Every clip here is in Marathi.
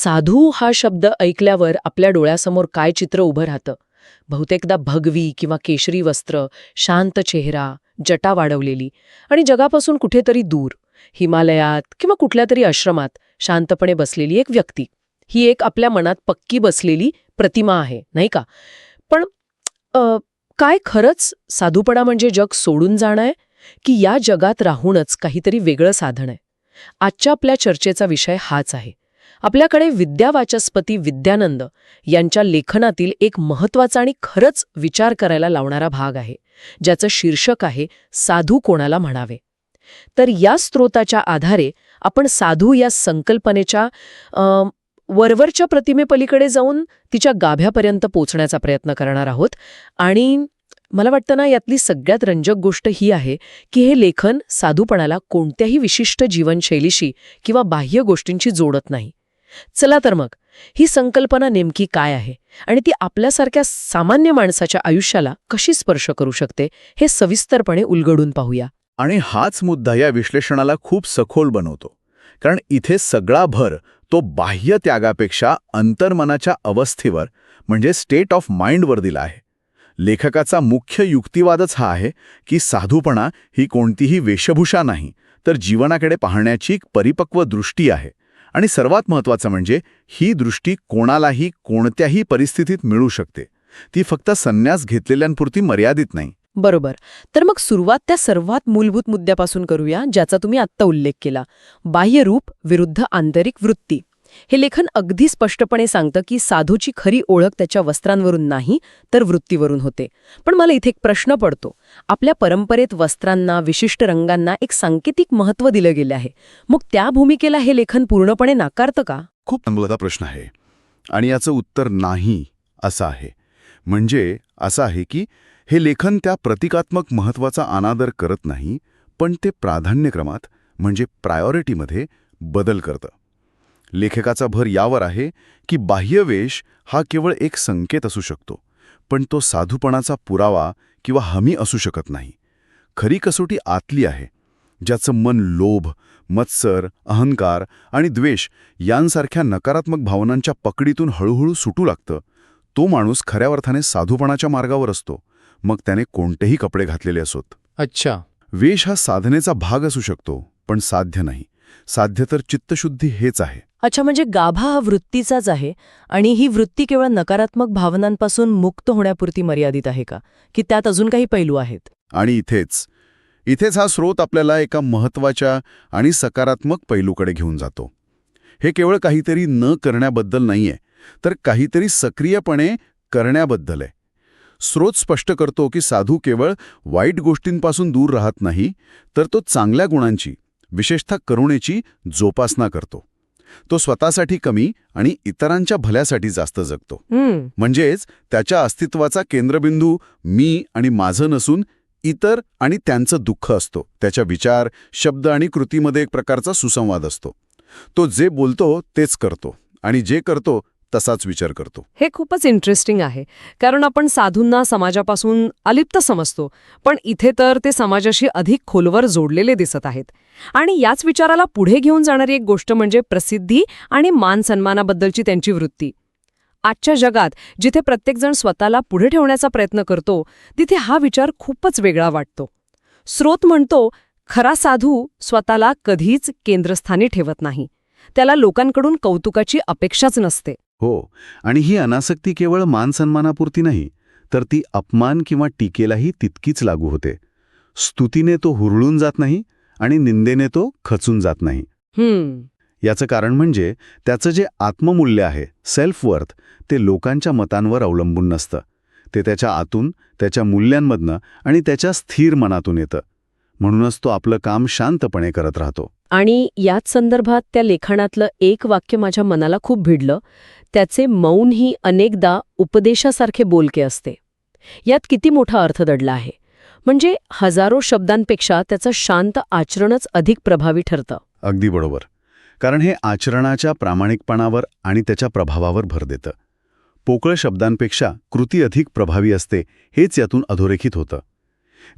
साधू हा शब्द ऐकल्यावर आपल्या डोळ्यासमोर काय चित्र उभं राहतं? बहुतेकदा भगवी किंवा केशरी वस्त्र, शांत चेहरा, जटा वाढवलेली आणि जगापासून कुठेतरी दूर, हिमालयात किंवा कुठल्या तरी आश्रमात शांतपणे बसलेली एक व्यक्ती. ही एक आपल्या मनात पक्की बसलेली प्रतिमा आहे, नाही का? पण अ, काय खरंच साधूपणा म्हणजे जग सोडून जाणं आहे, की या जगात राहूनच काहीतरी वेगळं साधन आहे? आजच्या आपल्या चर्चेचा विषय हाच आहे. आपल्याकडे विद्यावाचस्पती विद्यानंद यांच्या लेखनातील एक महत्त्वाचा आणि खरंच विचार करायला लावणारा भाग आहे, ज्याचं शीर्षक आहे साधू कोणाला म्हणावे. तर या स्रोताच्या आधारे आपण साधू या संकल्पनेच्या वरवरच्या प्रतिमेपलीकडे जाऊन तिच्या गाभ्यापर्यंत पोचण्याचा प्रयत्न करणार आहोत. आणि मला वाटतं ना, यातली सगळ्यात रंजक गोष्ट ही आहे की हे लेखन साधूपणाला कोणत्याही विशिष्ट जीवनशैलीशी किंवा बाह्य गोष्टींशी जोडत नाही. चला तर मग, ही संकल्पना नेमकी काय आहे आणि ती आपल्यासारख्या सामान्य माणसाच्या आयुष्याला कशी स्पर्श करू शकते हे सविस्तरपणे उलगडून पाहूया. आणि हाच मुद्दा या विश्लेषणाला खूप सखोल बनवतो. कारण इथे सगळा भर तो बाह्य त्यागापेक्षा अंतर्मनाच्या अवस्थेवर म्हणजे स्टेट ऑफ माइंडवर दिला आहे. लेखकाचा मुख्य युक्तिवादच हा आहे की साधूपणा ही कोणतीही वेशभूषा नाही, तर जीवनाकडे पाहण्याची एक परिपक्व दृष्टी आहे. आणि सर्वात महत्त्वाचं म्हणजे ही दृष्टी कोणालाही कोणत्याही परिस्थितीत मिळू शकते. ती फक्त संन्यास घेतलेल्यांपुरती मर्यादित नाही. बरोबर. तर मग सुरुवात त्या सर्वात मूलभूत मुद्द्यापासून करूया, ज्याचा तुम्ही आत्ता उल्लेख केला, बाह्य रूप विरुद्ध आंतरिक वृत्ती. हे लेखन अगदी स्पष्टपणे सांगतं की साधूची खरी ओळख त्याच्या वस्त्रांवरून नाही, तर वृत्तीवरून होते. पण मला इथे एक प्रश्न पडतो. आपल्या परंपरेत वस्त्रांना, विशिष्ट रंगांना एक सांकेतिक महत्त्व दिलं गेलं आहे. मग त्या भूमिकेला हे लेखन पूर्णपणे नाकारतं का? खूप चांगला प्रश्न आहे. आणि याचं उत्तर नाही असं आहे. म्हणजे असं आहे की हे लेखन त्या प्रतिकात्मक महत्त्वाचा अनादर करत नाही, पण ते प्राधान्यक्रमात म्हणजे प्रायोरिटीमध्ये बदल करतं. लेखकाचा भर यावर आहे की बाह्यवेश हा केवळ एक संकेत असू शकतो, पण तो साधूपणाचा पुरावा किंवा हमी असू शकत नाही. खरी कसोटी आतली आहे. ज्याचं मन लोभ, मत्सर, अहंकार आणि द्वेष यांसारख्या नकारात्मक भावनांच्या पकडीतून हळूहळू सुटू लागतं, तो माणूस खऱ्या अर्थाने साधूपणाच्या मार्गावर असतो, मग त्याने कोणतेही कपडे घातलेले असोत. अच्छा. वेश हा साधनेचा भाग असू शकतो, पण साध्य नाही. साध्य तर चित्तशुद्धी हेच आहे. अच्छा, म्हणजे गाभा हा वृत्तीचाच आहे आणि ही वृत्ती केवळ नकारात्मक भावनांपासून मुक्त होण्यापुरती मर्यादित आहे का, की त्यात अजून काही पैलू आहेत? आणि इथेच हा स्रोत आपल्याला एका महत्त्वाच्या आणि सकारात्मक पैलूकडे घेऊन जातो. हे केवळ काहीतरी न करण्याबद्दल नाहीये, तर काहीतरी सक्रियपणे करण्याबद्दल आहे. स्रोत स्पष्ट करतो की साधू केवळ वाईट गोष्टींपासून दूर राहत नाही, तर तो चांगल्या गुणांची, विशेषतः करुणेची जोपासना करतो. तो स्वतःसाठी कमी आणि इतरांच्या भल्यासाठी जास्त जगतो. म्हणजेच त्याच्या अस्तित्वाचा केंद्रबिंदू मी आणि माझं नसून इतर आणि त्यांचं दुःख असतो. त्याच्या विचार, शब्द आणि कृतीमध्ये एक प्रकारचा सुसंवाद असतो. तो जे बोलतो तेच करतो आणि जे करतो तसाच विचार करतो. हे खूपच इंटरेस्टिंग आहे, कारण आपण साधूंना समाजापासून अलिप्त समजतो, पण इथे तर ते समाजाशी अधिक खोलवर जोडलेले दिसत आहेत. आणि याच विचाराला पुढे घेऊन जाणारी एक गोष्ट म्हणजे प्रसिद्धी आणि मान सन्मानाबद्दलची त्यांची वृत्ती. आजच्या जगात जिथे प्रत्येकजण स्वतःला पुढे ठेवण्याचा प्रयत्न करतो, तिथे हा विचार खूपच वेगळा वाटतो. स्रोत म्हणतो, खरा साधू स्वतःला कधीच केंद्रस्थानी ठेवत नाही. त्याला लोकांकडून कौतुकाची अपेक्षाच नसते. हो, आणि ही अनासक्ती केवळ मानसन्मानापुरती नाही, तर ती अपमान किंवा टीकेलाही तितकीच लागू होते. स्तुतीने तो हुरळून जात नाही आणि निंदेने तो खचून जात नाही. याचं कारण म्हणजे त्याचं जे आत्ममूल्य आहे, सेल्फ वर्थ, ते लोकांच्या मतांवर अवलंबून नसतं. ते त्याच्या आतून, त्याच्या मूल्यांमधनं आणि त्याच्या स्थिर मनातून येतं. म्हणूनच तो आपलं काम शांतपणे करत राहतो. आणि याच संदर्भात त्या लेखनातलं एक वाक्य माझ्या मनाला खूप भिडलं. त्याचे मौन ही अनेकदा उपदेशासारखे बोलके असते. यात किती मोठा अर्थ दडला आहे. म्हणजे हजारो शब्दांपेक्षा त्याचं शांत आचरणच अधिक प्रभावी ठरतं. अगदी बरोबर. कारण हे आचरणाच्या प्रामाणिकपणावर आणि त्याच्या प्रभावावर भर देतं. पोकळ शब्दांपेक्षा कृती अधिक प्रभावी असते, हेच यातून अधोरेखित होतं.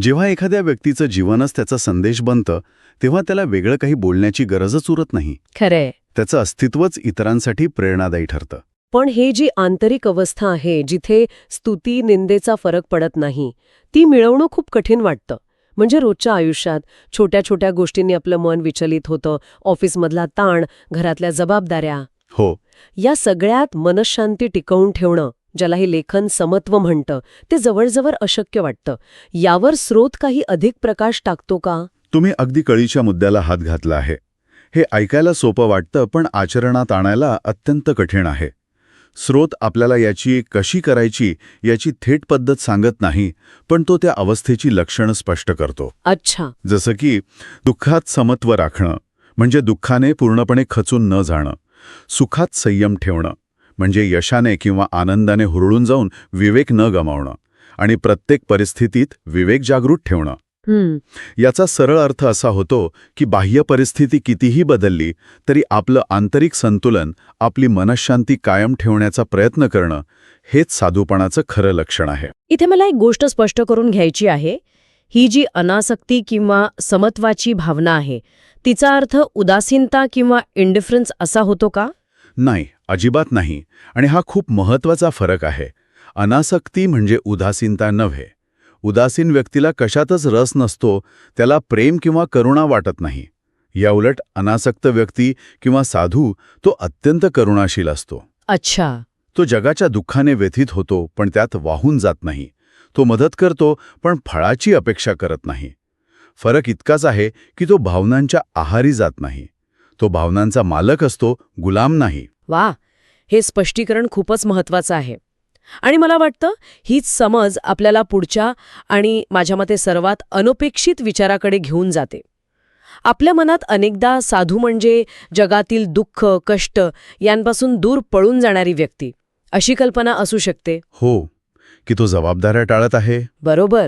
जेव्हा एखाद्या व्यक्तीचं जीवनच त्याचा संदेश बनतं, तेव्हा त्याला वेगळं काही बोलण्याची गरजच उरत नाही. खरंय. त्याचं अस्तित्वच इतरांसाठी प्रेरणादायी ठरतं. पण हे जी आंतरिक अवस्था आहे जिथे स्तुती निंदेचा फरक पडत नाही, ती मिळवणं खूप कठीण वाटतं. म्हणजे रोजच्या आयुष्यात छोट्या छोट्या गोष्टींनी आपलं मन विचलित होतं, ऑफिसमधला ताण, घरातल्या जबाबदाऱ्या. हो, या सगळ्यात मनःशांती टिकवून ठेवणं, ज्याला हे लेखन समत्व म्हणतं, ते जवळजवळ अशक्य वाटतं. यावर स्रोत काही अधिक प्रकाश टाकतो का? तुम्ही अगदी कळीच्या मुद्द्याला हात घातला आहे. हे ऐकायला सोपं वाटतं, पण आचरणात आणायला अत्यंत कठीण आहे. स्रोत आपल्याला याची कशी करायची याची थेट पद्धत सांगत नाही, पण तो त्या अवस्थेची लक्षणं स्पष्ट करतो. अच्छा. जसं की दुःखात समत्व राखणं, म्हणजे दुःखाने पूर्णपणे खचून न जाणं. सुखात संयम ठेवणं, म्हणजे यशाने किंवा आनंदाने हुरळून जाऊन विवेक न गमावणं. आणि प्रत्येक परिस्थितीत विवेक जागृत ठेवणं. याचा सरळ अर्थ असा होतो की बाह्य परिस्थिती कितीही बदलली तरी आपलं आंतरिक संतुलन, आपली मनःशांती कायम ठेवण्याचा प्रयत्न करणं, हेच साधूपणाचं खरं लक्षण आहे. इथे मला एक गोष्ट स्पष्ट करून घ्यायची आहे. ही जी अनासक्ती किंवा समत्वाची भावना आहे, तिचा अर्थ उदासीनता किंवा इंडिफरन्स असा होतो का? नाही, अजिबात नाही. आणि हा खूप महत्वाचा फरक आहे. अनासक्ती म्हणजे उदासीनता नव्हे. उदासीन व्यक्तीला कशातच रस नसतो, त्याला प्रेम किंवा करुणा वाटत नाही. याउलट अनासक्त व्यक्ती किंवा साधू तो अत्यंत करुणाशील असतो. अच्छा. तो जगाच्या दुःखाने व्यथित होतो, पण त्यात वाहून जात नाही. तो मदत करतो, पण फळाची अपेक्षा करत नाही. फरक इतकाच आहे की तो भावनांच्या आहारी जात नाही. तो भावनांचा मालक असतो, गुलाम नाही. वा, हे स्पष्टीकरण खूपच महत्वाचं आहे. आणि मला वाटतं हीच समज आपल्याला पुढच्या आणि माझ्या मते सर्वात अनपेक्षित विचाराकडे घेऊन जाते. आपल्या मनात अनेकदा साधू म्हणजे जगातील दुःख, कष्ट यांपासून दूर पळून जाणारी व्यक्ती, अशी कल्पना असू शकते. हो, की तो जबाबदाऱ्या टाळत आहे. बरोबर.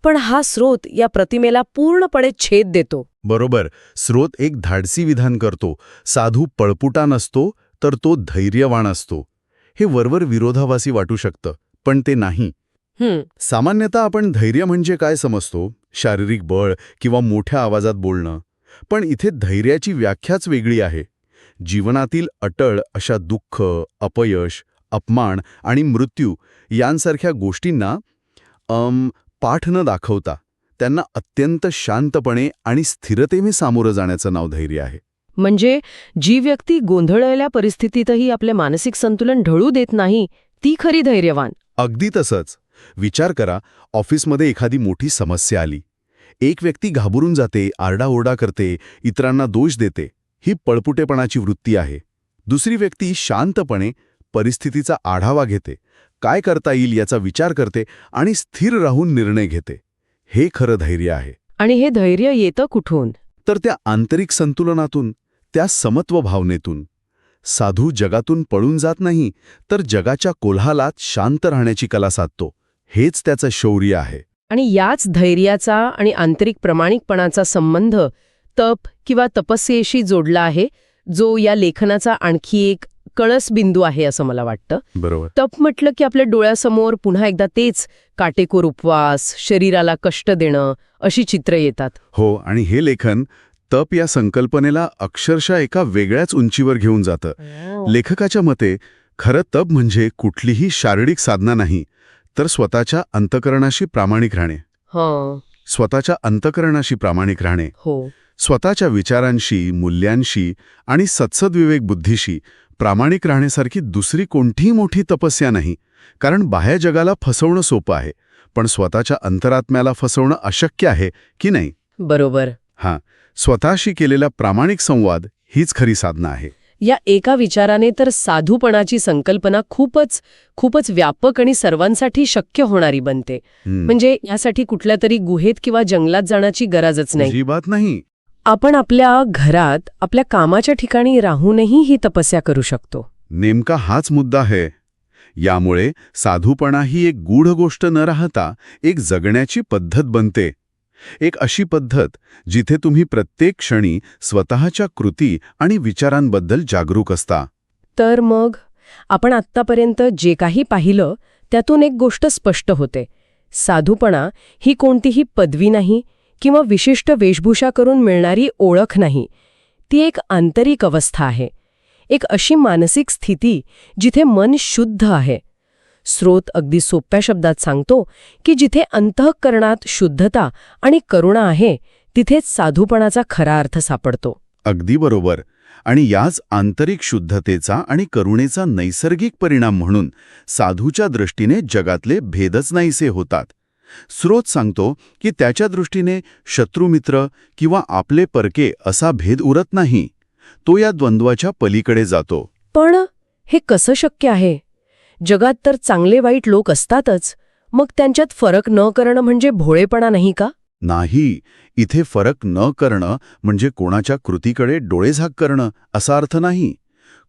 पण हा स्रोत या प्रतिमेला पूर्णपणे छेद देतो. बरोबर. स्रोत एक धाडसी विधान करतो. साधू पळपुटा नसतो, तर तो धैर्यवान असतो. हे वरवर विरोधाभासी वाटू शकतं, पण ते नाही. सामान्यतः आपण धैर्य म्हणजे काय समजतो? शारीरिक बळ किंवा मोठ्या आवाजात बोलणं. पण इथे धैर्याची व्याख्याच वेगळी आहे. जीवनातील अटळ अशा दुःख, अपयश, अपमान आणि मृत्यू यांसारख्या गोष्टींना पाठ न दाखवता त्यांना अत्यंत शांतपणे आणि स्थिरतेने सामोरं जाण्याचं नाव धैर्य आहे. म्हणजे जी व्यक्ती गोंधळलेल्या परिस्थितीतही आपले मानसिक संतुलन ढळू देत नाही, ती खरी धैर्यवान. अगदी तसंच. विचार करा, ऑफिसमध्ये एखादी मोठी समस्या आली. एक व्यक्ती घाबरून जाते, आरडाओरडा करते, इतरांना दोष देते. ही पळपुटेपणाची वृत्ती आहे. दुसरी व्यक्ती शांतपणे परिस्थितीचा आढावा घेते, काय करता येईल याचा विचार करते आणि स्थिर राहून निर्णय घेते. हे खरं धैर्य आहे. आणि हे धैर्य येतं कुठून? तर त्या आंतरिक संतुलनातून, त्या समत्व भावनेतून. साधू जगातून पळून जात नाही, तर जगाच्या कोल्हालात शांत राहण्याची कला साधतो. हेच त्याचं शौर्य आहे. आणि याच धैर्याचा आणि आंतरिक प्रामाणिकपणाचा संबंध तप किंवा तपस्येशी जोडला आहे, जो या लेखनाचा आणखी एक कळसबिंदू आहे असं मला वाटतं. बरोबर. तप म्हटलं की आपल्या डोळ्यासमोर पुन्हा एकदा तेच काटेकोर उपवास, शरीराला कष्ट देणं अशी चित्र येतात. हो, आणि हे लेखन तप या संकल्पनेला अक्षरशः एका वेगळ्याच उंचीवर घेऊन जातं. लेखकाच्या मते खरं तप म्हणजे कुठलीही शारीरिक साधना नाही, तर स्वतःच्या अंतःकरणाशी प्रामाणिक राहणे. स्वतःच्या अंतःकरणाशी प्रामाणिक राहणे. हो. स्वतःच्या विचारांशी, मूल्यांशी आणि सत्सद्विवेक बुद्धीशी प्रामाणिक राहण्यासारखी दुसरी कोणतीही मोठी तपस्या नाही. कारण बाह्य जगाला फसवणं सोपं आहे, पण स्वतःच्या अंतरात्म्याला फसवणं अशक्य आहे, की नाही? बरोबर. हां, स्वतःशी केलेला प्रामाणिक संवाद हीच खरी साधना आहे. या एका विचाराने तर साधूपणाची संकल्पना खूपच व्यापक आणि सर्वांसाठी शक्य होणारी बनते. म्हणजे यासाठी कुठल्या तरी गुहेत किंवा जंगलात जाण्याची गरजच नाही. अजिबात नाही. आपण आपल्या घरात, आपल्या कामाच्या ठिकाणी राहूनही ही तपस्या करू शकतो. नेमका हाच मुद्दा आहे. यामुळे साधूपणा ही एक गूढ गोष्ट न राहता एक जगण्याची पद्धत बनते. एक अशी पद्धत जिथे तुम्ही प्रत्येक क्षणी स्वतःच्या कृती आणि विचारांबद्दल जागरूक असता. तर मग आपण आत्तापर्यंत जे काही पाहिलं त्यातून एक गोष्ट स्पष्ट होते. साधूपणा ही कोणतीही पदवी नाही किंवा विशिष्ट वेशभूषा करून मिळणारी ओळख नाही. ती एक आंतरिक अवस्था आहे, एक अशी मानसिक स्थिती जिथे मन शुद्ध आहे. स्रोत अगदी सोप्या शब्दात सांगतो की जिथे अंतःकरणात शुद्धता आणि करुणा आहे तिथेच साधूपणाचा खरा अर्थ सापडतो. अगदी बरोबर. आणि याच आंतरिक शुद्धतेचा आणि करुणेचा नैसर्गिक परिणाम म्हणून साधूच्या दृष्टीने जगातले भेदच नाहीसे होतात. स्रोत सांगतो की त्याच्या दृष्टीने शत्रुमित्र किंवा आपले परके असा भेद उरत नाही. तो या द्वंद्वाच्या पलीकडे जातो. पण हे कसं शक्य आहे? जगात तर चांगले वाईट लोक असतातच, मग त्यांच्यात फरक न करणं म्हणजे भोळेपणा नाही का? नाही, इथे फरक न करणं म्हणजे कोणाच्या कृतीकडे डोळेझाक करणं असा अर्थ नाही.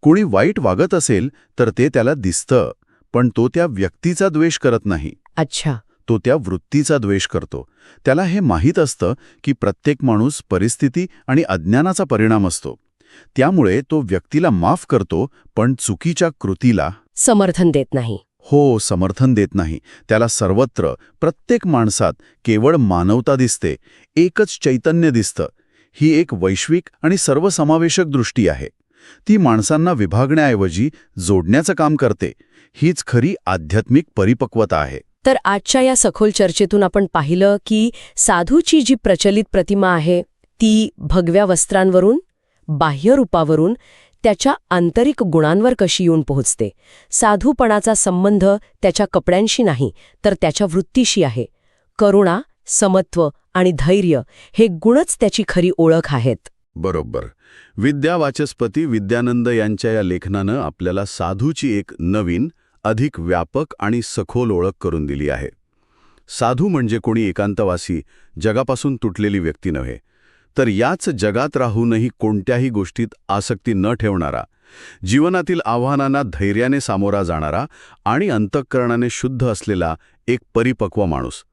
कोणी वाईट वागत असेल तर ते त्याला दिसतं, पण तो त्या व्यक्तीचा द्वेष करत नाही. अच्छा. तो त्या वृत्तीचा द्वेष करतो. त्याला हे माहीत असतं की प्रत्येक माणूस परिस्थिती आणि अज्ञानाचा परिणाम असतो. त्यामुळे तो व्यक्तीला माफ करतो, पण चुकीच्या कृतीला समर्थन देत नाही. समर्थन देत नाही. त्याला सर्वत्र, प्रत्येक माणसात केवळ मानवता दिसते, एकच चैतन्य दिसतं. ही एक वैश्विक आणि सर्वसमावेशक दृष्टी आहे. ती माणसांना विभागण्याऐवजी जोडण्याचं काम करते. हीच खरी आध्यात्मिक परिपक्वता आहे. तर आजच्या या सखोल चर्चेतून आपण पाहिलं की साधूची जी प्रचलित प्रतिमा आहे ती भगव्या वस्त्रांवरून, बाह्य रूपावरून, त्याच्या आंतरिक गुणांवर कशी येऊन पोहोचते. साधूपणाचा संबंध त्याच्या कपड्यांशी नाही तर त्याच्या वृत्तीशी आहे. करुणा, समत्व आणि धैर्य हे गुणच त्याची खरी ओळख आहेत. बरोबर. विद्यावाचस्पती विद्यानंद यांच्या या लेखनानं आपल्याला साधूची एक नवीन, अधिक व्यापक आणि सखोल ओळख करून दिली आहे. साधू म्हणजे कोणी एकांतवासी, जगापासून तुटलेली व्यक्ती नव्हे, तर याच जगात राहूनही कोणत्याही गोष्टीत आसक्ती न ठेवणारा, जीवनातील आव्हानांना धैर्याने सामोरा जाणारा आणि अंतःकरणाने शुद्ध असलेला एक परिपक्व माणूस.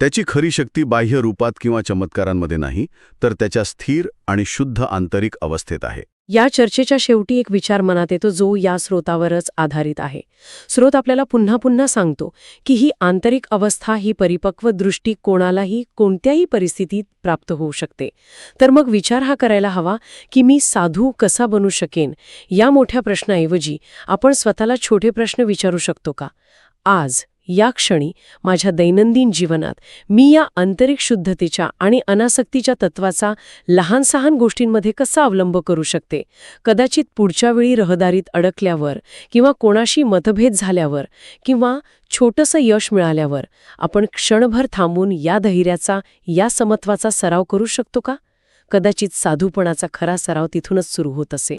त्याची खरी शक्ती बाह्य रूपात किंवा चमत्कारांमध्ये नाही, तर त्याच्या स्थिर आणि शुद्ध आंतरिक अवस्थेत आहे. या चर्चेच्या शेवटी एक विचार मनात येतो जो या स्रोतावरच आधारित आहे. स्रोत आपल्याला पुन्हा पुन्हा सांगतो की ही आंतरिक अवस्था, ही परिपक्व दृष्टी कोणालाही कोणत्याही परिस्थितीत प्राप्त होऊ शकते. तर मग विचार हा करायला हवा की मी साधू कसा बनू शकेन? या मोठ्या प्रश्नाऐवजी आपण स्वतःला छोटे प्रश्न विचारू शकतो का? आज या क्षणी माझ्या दैनंदिन जीवनात मी या आंतरिक शुद्धतेच्या आणि अनासक्तीच्या तत्वाचा लहान सहान गोष्टींमध्ये कसा अवलंब करू शकते? कदाचित पुढच्या वेळी रहदारीत अडकल्यावर किंवा कोणाशी मतभेद झाल्यावर किंवा छोटंसं यश मिळाल्यावर आपण क्षणभर थांबून या धैर्याचा, या समत्वाचा सराव करू शकतो का? कदाचित साधूपणाचा खरा सराव तिथूनच सुरू होत असे.